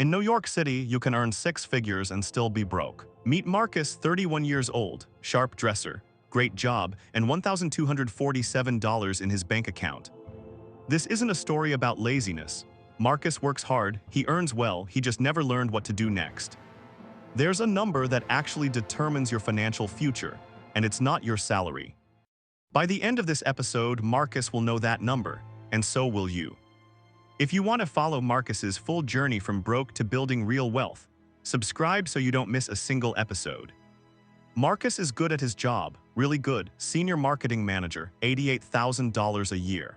In New York City, you can earn six figures and still be broke. Meet Marcus, 31 years old, sharp dresser, great job, and $1,247 in his bank account. This isn't a story about laziness. Marcus works hard, he earns well, he just never learned what to do next. There's a number that actually determines your financial future, and it's not your salary. By the end of this episode, Marcus will know that number, and so will you. If you want to follow Marcus's full journey from broke to building real wealth, subscribe so you don't miss a single episode. Marcus is good at his job, really good, senior marketing manager, $88,000 a year.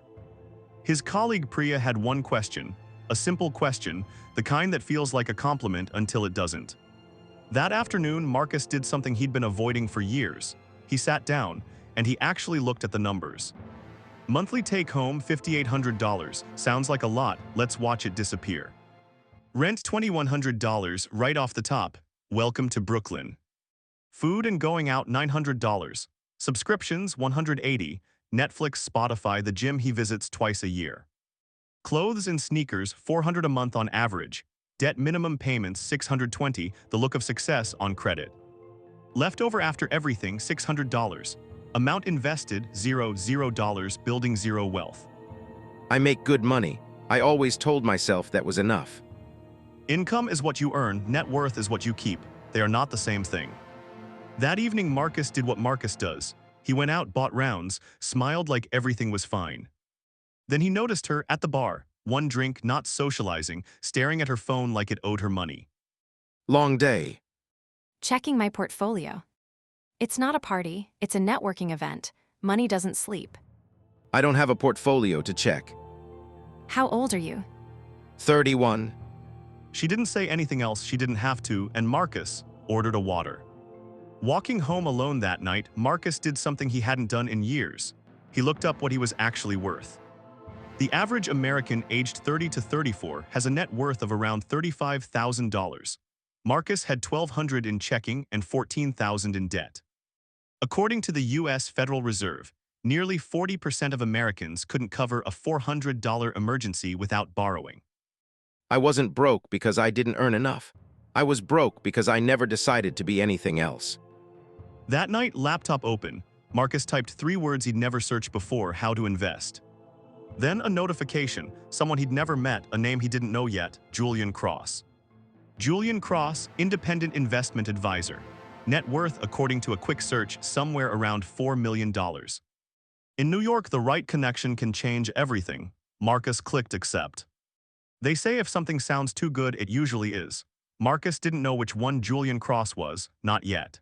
His colleague Priya had one question, a simple question, the kind that feels like a compliment until it doesn't. That afternoon, Marcus did something he'd been avoiding for years. He sat down, and he actually looked at the numbers. Monthly take-home, $5,800. Sounds like a lot, let's watch it disappear. Rent, $2,100 right off the top. Welcome to Brooklyn. Food and going out, $900. Subscriptions, $180. Netflix, Spotify, the gym he visits twice a year. Clothes and sneakers, $400 a month on average. Debt minimum payments, $620, the look of success on credit. Leftover after everything, $600. Amount invested, $0, building zero wealth. I make good money. I always told myself that was enough. Income is what you earn, net worth is what you keep. They are not the same thing. That evening, Marcus did what Marcus does. He went out, bought rounds, smiled like everything was fine. Then he noticed her at the bar, one drink, not socializing, staring at her phone like it owed her money. Long day. Checking my portfolio. It's not a party, it's a networking event. Money doesn't sleep. I don't have a portfolio to check. How old are you? 31. She didn't say anything else, she didn't have to, and Marcus ordered a water. Walking home alone that night, Marcus did something he hadn't done in years. He looked up what he was actually worth. The average American aged 30 to 34 has a net worth of around $35,000. Marcus had $1,200 in checking and $14,000 in debt. According to the U.S. Federal Reserve, nearly 40% of Americans couldn't cover a $400 emergency without borrowing. I wasn't broke because I didn't earn enough. I was broke because I never decided to be anything else. That night, laptop open, Marcus typed 3 words he'd never searched before: how to invest. Then a notification, someone he'd never met, a name he didn't know yet, Julian Cross. Julian Cross, independent investment advisor. Net worth, according to a quick search, somewhere around $4 million. In New York, the right connection can change everything. Marcus clicked accept. They say if something sounds too good, it usually is. Marcus didn't know which one Julian Cross was, not yet.